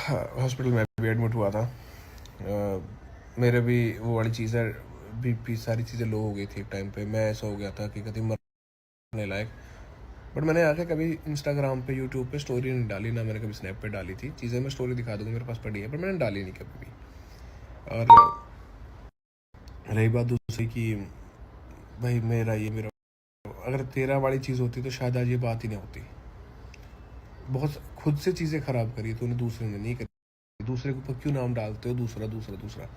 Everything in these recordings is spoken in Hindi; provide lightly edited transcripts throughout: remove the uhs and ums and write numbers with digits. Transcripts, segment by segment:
हॉस्पिटल में भी एडमिट हुआ था। मेरे भी वो वाली चीज़ें, बीपी सारी चीज़ें लो हो गई थी एक टाइम पे। मैं ऐसा हो गया था कि कभी मरने लायक। बट मैंने आके कभी इंस्टाग्राम पे, यूट्यूब पे स्टोरी नहीं डाली, ना मैंने कभी स्नैप पे डाली थी। चीज़ें मैं स्टोरी दिखा दूँगा, मेरे पास पड़ी है, पर मैंने डाली नहीं कभी भी। और रही बात दूसरी की भाई मेरा अगर तेरा वाली चीज़ होती तो शायद आज ये बात ही नहीं होती। बहुत खुद से चीज़ें खराब करी तूने, दूसरे ने नहीं करी। दूसरे के ऊपर क्यों नाम डालते हो, दूसरा दूसरा दूसरा,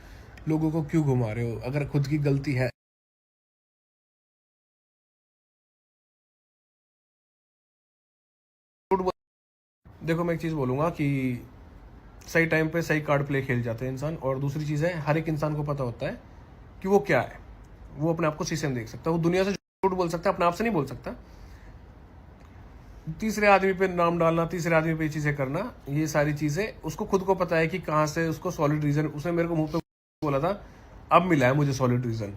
लोगों को क्यों घुमा रहे हो? अगर खुद की गलती है देखो, मैं एक चीज़ बोलूँगा कि सही टाइम पे सही कार्ड प्ले खेल जाते हैं इंसान। और दूसरी चीज़ है, हर एक इंसान को पता होता है कि वो क्या है। वो अपने आप को शीशे में देख सकता है, वो दुनिया से झूठ बोल सकता है, अपने आप से नहीं बोल सकता। तीसरे आदमी पे नाम डालना, तीसरे आदमी पे चीज़ें करना, ये सारी चीज़ें उसको खुद को पता है कि कहाँ से उसको सॉलिड रीज़न। उसने मेरे को मुंह पे बोला था, अब मिला है मुझे सॉलिड रीज़न।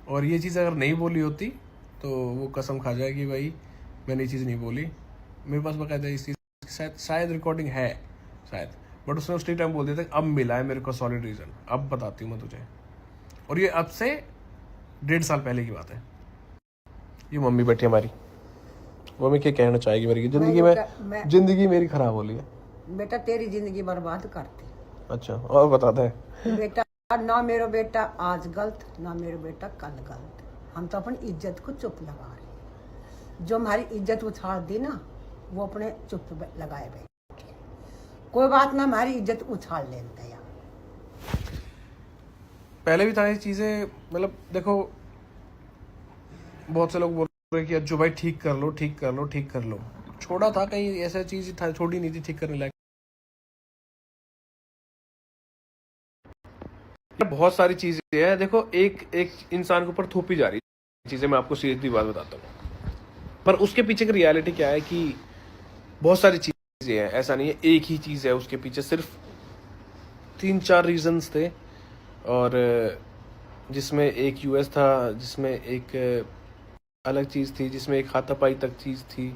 और ये चीज़ अगर नहीं बोली होती तो वो कसम खा जाए कि भाई मैंने ये चीज़ नहीं बोली। मेरे पास बाकायदा इस चीज़ की शायद रिकॉर्डिंग है, शायद। बट उसने उसी टाइम बोल दिया था, अब मिला है मेरे को सॉलिड रीज़न, अब बताती हूँ मैं तुझे। और ये अब से 1.5 साल पहले की बात है। ये मम्मी बैठी हमारी, मम्मी क्या कहना चाहेगी मेरी जिंदगी में? जिंदगी मेरी खराब हो रही है बेटा, तेरी जिंदगी बर्बाद करती। अच्छा, और बताता है बेटा, ना मेरा बेटा आज गलत, ना मेरा बेटा कल गलत। हम तो अपनी इज्जत को चुप लगा रहे हैं। जो हमारी इज्जत उछाल दी ना, वो अपने चुप लगाए बैठे। कोई बात ना, हमारी इज्जत उछाल लेते यार। पहले भी था ये चीज़ें। मतलब देखो, बहुत से लोग बोल रहे कि जो भाई ठीक कर लो, ठीक कर लो, ठीक कर लो। छोड़ा था कहीं ऐसा चीज़ था, छोड़ी नहीं थी ठीक करने लायक। बहुत सारी चीजें हैं। देखो, एक एक इंसान के ऊपर थोपी जा रही चीजें। मैं आपको सीधी बात बताता हूँ, पर उसके पीछे की रियलिटी क्या है कि बहुत सारी चीजें हैं। ऐसा नहीं है एक ही चीज है उसके पीछे, सिर्फ 3-4 रीजंस थे। और जिसमें एक यूएस था, जिसमें एक अलग चीज़ थी, जिसमें एक हाथापाई तक चीज़ थी,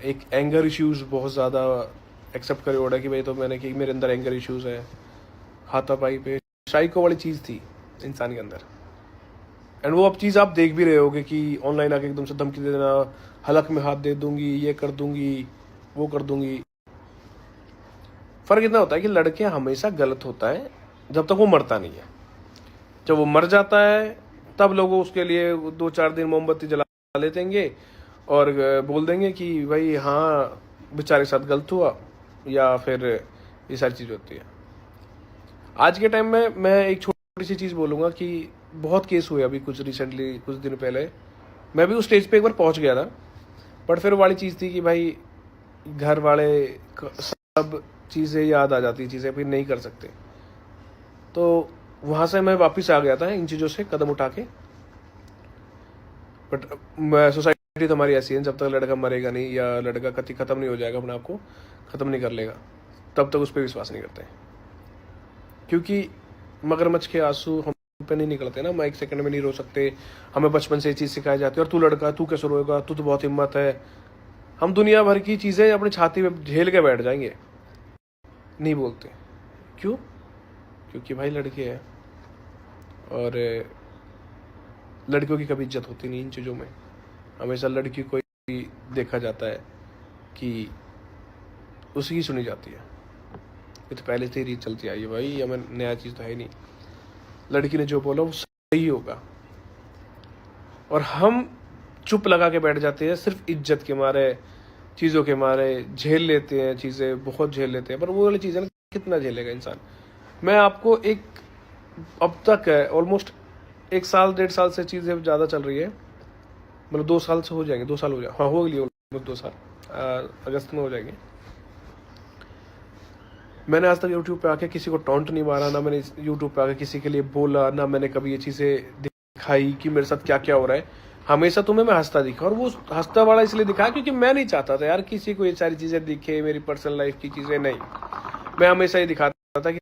एक एंगर इश्यूज बहुत ज़्यादा एक्सेप्ट करे ओड़ा कि भाई, तो मैंने कि मेरे अंदर एंगर इश्यूज है। हाथापाई पे साइको वाली चीज़ थी इंसान के अंदर। एंड वो अब चीज़ आप देख भी रहे होगे कि ऑनलाइन आके एकदम से धमकी दे देना, हलक में हाथ दे दूंगी, ये कर दूंगी, वो कर दूंगी। फर्क इतना होता है कि लड़के हमेशा गलत होता है जब तक वो मरता नहीं है। जब वो मर जाता है तब लोग उसके लिए 2-4 दिन मोमबत्ती जला लेतेंगे और बोल देंगे कि भाई हाँ, बेचारे के साथ गलत हुआ, या फिर ये सारी चीज़ होती है। आज के टाइम में मैं एक छोटी सी चीज़ बोलूँगा कि बहुत केस हुए अभी कुछ रिसेंटली, कुछ दिन पहले। मैं भी उस स्टेज पे एक बार पहुँच गया था, बट फिर वाली चीज़ थी कि भाई घर वाले सब चीज़ें याद आ जाती, चीज़ें फिर नहीं कर सकते। तो वहाँ से मैं वापस आ गया था इन चीज़ों से कदम उठा के। बट सोसाइटी तो हमारी ऐसी है, जब तक लड़का मरेगा नहीं या लड़का कति ख़त्म नहीं हो जाएगा, अपने आप को ख़त्म नहीं कर लेगा, तब तक उस पर विश्वास नहीं करते। क्योंकि मगरमच्छ के आंसू हम पे नहीं निकलते ना, हम एक सेकंड में नहीं रो सकते। हमें बचपन से ये चीज़ सिखाई जाती है, और तू लड़का, तू कैसे रोएगा, तू तो बहुत हिम्मत है। हम दुनिया भर की चीज़ें अपनी छाती में झेल के बैठ जाएंगे, नहीं बोलते। क्यों? क्योंकि भाई लड़के हैं, और लड़कियों की कभी इज्जत होती नहीं इन चीज़ों में। हमेशा लड़की को ही देखा जाता है कि उसी की सुनी जाती है। ये तो पहले से ही रीत चलती आई है भाई, हमें नया चीज़ तो है ही नहीं। लड़की ने जो बोला वो सही होगा, और हम चुप लगा के बैठ जाते हैं सिर्फ इज्जत के मारे, चीज़ों के मारे। झेल लेते हैं चीज़ें, बहुत झेल लेते हैं, पर वो वाली चीज़ें कितना झेलेगा इंसान। मैं आपको एक, अब तक है ऑलमोस्ट 1 साल 1.5 साल से चीज़ें ज़्यादा चल रही है, मतलब 2 साल से हो जाएंगे, 2 साल हो जाए, हाँ हो गई ऑलमोस्ट 2 साल, अगस्त में हो जाएंगे। मैंने आज तक यूट्यूब पे आके किसी को टॉन्ट नहीं मारा, ना मैंने यूट्यूब पे आके किसी के लिए बोला, ना मैंने कभी ये चीज़ें दिखाई कि मेरे साथ क्या क्या हो रहा है। हमेशा तुम्हें मैं हंसता दिखा, और वो हंसता वाला इसलिए दिखा क्योंकि मैं नहीं चाहता था यार किसी को ये सारी चीज़ें दिखे, मेरी पर्सनल लाइफ की चीज़ें नहीं। मैं हमेशा ये दिखाता था कि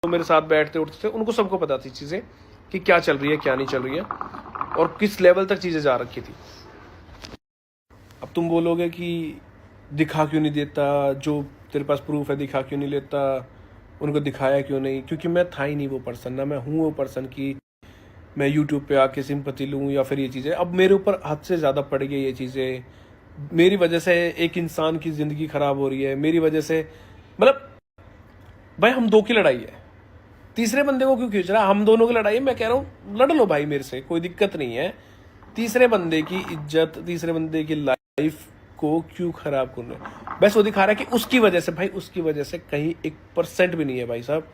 तो मेरे साथ बैठते उठते थे, उनको सबको पता थी चीज़ें कि क्या चल रही है, क्या नहीं चल रही है, और किस लेवल तक चीज़ें जा रखी थी। अब तुम बोलोगे कि दिखा क्यों नहीं देता, जो तेरे पास प्रूफ है दिखा क्यों नहीं लेता, उनको दिखाया क्यों नहीं? क्योंकि मैं था ही नहीं वो पर्सन, ना मैं हूँ वो पर्सन कि मैं यूट्यूब पे आके सिंपैथी लूँ या फिर ये चीज़ें। अब मेरे ऊपर हद से ज़्यादा पड़ गई ये चीज़ें, मेरी वजह से एक इंसान की ज़िंदगी ख़राब हो रही है, मेरी वजह से। मतलब भाई हम दो की लड़ाई है, तीसरे बंदे को क्यों खींच रहा? हम दोनों की लड़ाई है, मैं कह रहा हूँ लड़ लो भाई मेरे से, कोई दिक्कत नहीं है। तीसरे बंदे की इज्जत, तीसरे बंदे की लाइफ को क्यों खराब करना? बस वो दिखा रहा है कि उसकी वजह से, भाई उसकी वजह से कहीं 1% भी नहीं है भाई साहब,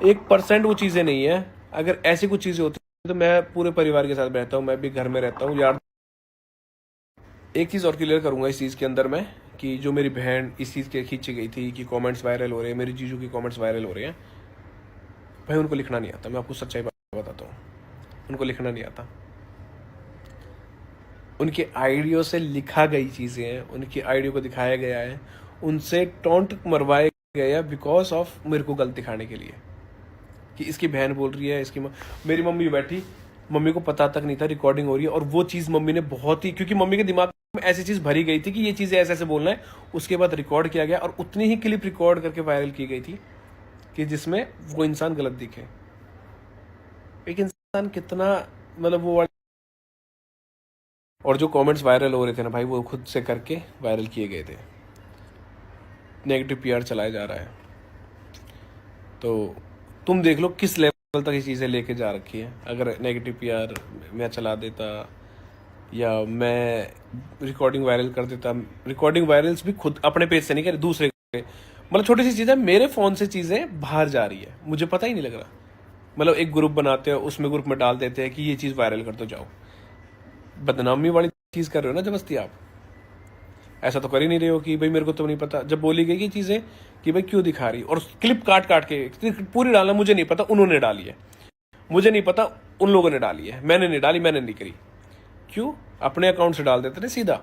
1% वो चीज़ें नहीं है। अगर ऐसी कुछ चीज़ें होती तो मैं पूरे परिवार के साथ रहता हूँ, मैं भी घर में रहता हूँ यार। एक चीज़ और क्लियर करूंगा इस चीज़ के अंदर मैं, कि जो मेरी बहन इस चीज़ के खींची गई थी कि कमेंट्स वायरल हो रहे हैं, मेरी जीजू की कमेंट्स वायरल हो रहे हैं, भाई उनको लिखना नहीं आता। मैं आपको सच्चाई बात बताता हूँ, उनको लिखना नहीं आता। उनके आइडियो से लिखा गई चीज़ें हैं, उनकी आइडियो को दिखाया गया है, उनसे टॉन्ट मरवाए गया बिकॉज ऑफ मेरे को गलत दिखाने के लिए कि इसकी बहन बोल रही है, इसकी मेरी मम्मी बैठी, मम्मी को पता तक नहीं था रिकॉर्डिंग हो रही है, और वो चीज़ मम्मी ने बहुत ही, क्योंकि मम्मी के दिमाग में ऐसी चीज़ भरी गई थी कि ये चीज़ें ऐसे ऐसे बोलना है, उसके बाद रिकॉर्ड किया गया और उतनी ही क्लिप रिकॉर्ड करके वायरल की गई थी कि जिसमें वो इंसान गलत दिखे। एक इंसान कितना, मतलब वो, और जो कमेंट्स वायरल हो रहे थे ना भाई, वो खुद से करके वायरल किए गए थे। नेगेटिव पीआर चलाया जा रहा है, तो तुम देख लो किस लेवल तक ये चीज़ें लेके जा रखी है। अगर नेगेटिव पीआर मैं चला देता या मैं रिकॉर्डिंग वायरल कर देता, रिकॉर्डिंग वायरल्स भी खुद अपने पेज से नहीं करे, दूसरे के, मतलब छोटी सी चीज़ें मेरे फ़ोन से चीज़ें बाहर जा रही है, मुझे पता ही नहीं लग रहा। मतलब एक ग्रुप बनाते हैं, उसमें ग्रुप में डाल देते हैं कि ये चीज़ वायरल कर दो, जाओ। बदनामी वाली चीज़ कर रहे हो ना जबरदस्ती आप, ऐसा तो कर ही नहीं रहे हो कि भाई मेरे को तो नहीं पता। जब बोली गई कि चीज़ें कि भाई क्यों दिखा रही, और क्लिप काट काट के पूरी डालना, मुझे नहीं पता उन्होंने डाली है, मुझे नहीं पता उन लोगों ने डाली है, मैंने नहीं डाली, मैंने नहीं करी। क्यों? अपने अकाउंट से डाल देते थे सीधा,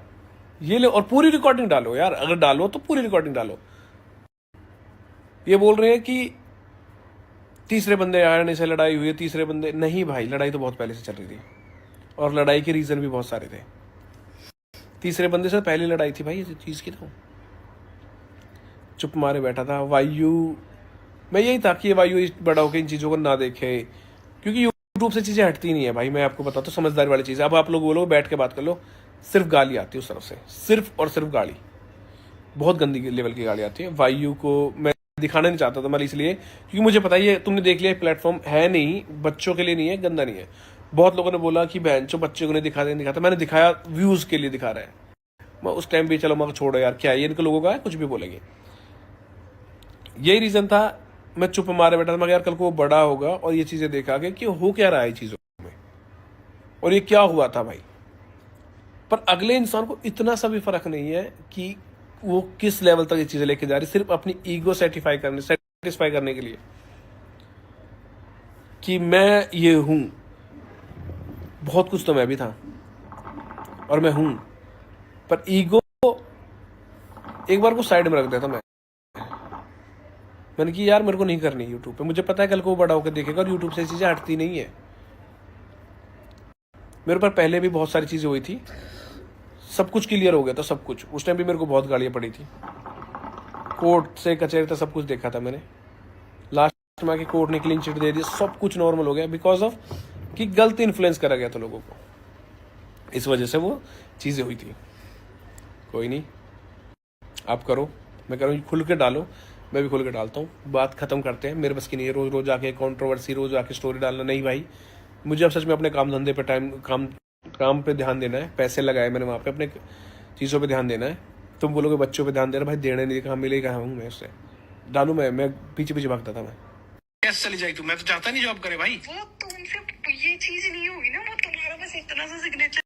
ये ले और पूरी रिकॉर्डिंग डालो यार, अगर डालो तो पूरी रिकॉर्डिंग डालो। ये बोल रहे हैं कि तीसरे बंदे आने से लड़ाई हुई है, तीसरे बंदे नहीं भाई, लड़ाई तो बहुत पहले से चल रही थी, और लड़ाई के रीजन भी बहुत सारे थे। तीसरे बंदे से पहली लड़ाई थी भाई इस चीज़ की, तो चुप मारे बैठा था वायु। मैं यही था कि ये वायु बड़ा होकर इन चीज़ों को ना देखे, क्योंकि यूट्यूब से चीज़ें हटती नहीं है भाई। मैं आपको बताता हूँ समझदारी वाली चीज़। अब आप लोग बोलो बैठ के बात कर लो, सिर्फ गाली आती है उस तरफ से, सिर्फ और सिर्फ गाली, बहुत गंदी लेवल की गाली आती है। वायु को मैं दिखाना नहीं चाहता था मैं, इसलिए क्योंकि मुझे पता ही है, तुमने देख लिया प्लेटफॉर्म है नहीं, बच्चों के लिए नहीं है, गंदा नहीं है। बहुत लोगों ने बोला कि बहन चो बच्चे को नहीं दिखाता, मैंने दिखाया, व्यूज के लिए दिखा रहा है। मैं उस टाइम भी चलो मैं छोड़ो यार, क्या ये इनके लोगों का है, कुछ भी बोलेंगे। यही रीजन था, मैं चुप मारे बैठा था। मगर यार कल को वो बड़ा होगा और ये चीजें देखा कि हो क्या रहा है चीजों में, और ये क्या हुआ था भाई। पर अगले इंसान को इतना सा भी फर्क नहीं है कि वो किस लेवल तक ये चीजें लेके जा रही, सिर्फ अपनी ईगो सेटिस्फाई करने के लिए कि मैं ये हूं। बहुत कुछ तो मैं भी था और मैं हूं, पर ईगो एक बार को साइड में रख देता मैंने कि यार मेरे को नहीं करनी यूट्यूब पे। मुझे पता है कल को वो बड़ा होकर देखेगा और यूट्यूब से चीजें हटती नहीं है। मेरे पर पहले भी बहुत सारी चीजें हुई थी, सब कुछ क्लियर हो गया था, सब कुछ। उस टाइम भी मेरे को बहुत गालियां पड़ी थी, कोर्ट से कचहरी तक सब कुछ देखा था मैंने। लास्ट में आके कोर्ट ने क्लीन चिट दे दी, सब कुछ नॉर्मल हो गया बिकॉज ऑफ कि गलत इन्फ्लुएंस करा गया था लोगों को, इस वजह से वो चीजें हुई थी। कोई नहीं, आप करो, मैं कह रहा हूँ खुल के डालो, मैं भी खुल के डालता हूँ। बात खत्म करते हैं, मेरे बस की नहीं है रोज रोज आके कंट्रोवर्सी, रोज आके स्टोरी डालना। नहीं भाई, मुझे अब सच में अपने काम धंधे पे काम पे ध्यान देना है। पैसे लगाए मैंने वहाँ पे, अपने चीज़ों पे ध्यान देना है। तुम बोलोगे बच्चों पे ध्यान देना, भाई देना नहीं, कहाँ मिले कहाँ हूँ मैं उससे डालू। मैं पीछे पीछे भागता था। मैं कैसे चली जाएगी तू? मैं तो चाहता नहीं जॉब करे भाई। वो तुमसे ये चीज नहीं होगी ना, वो तुम्हारा बस इतना सा सिग्नेचर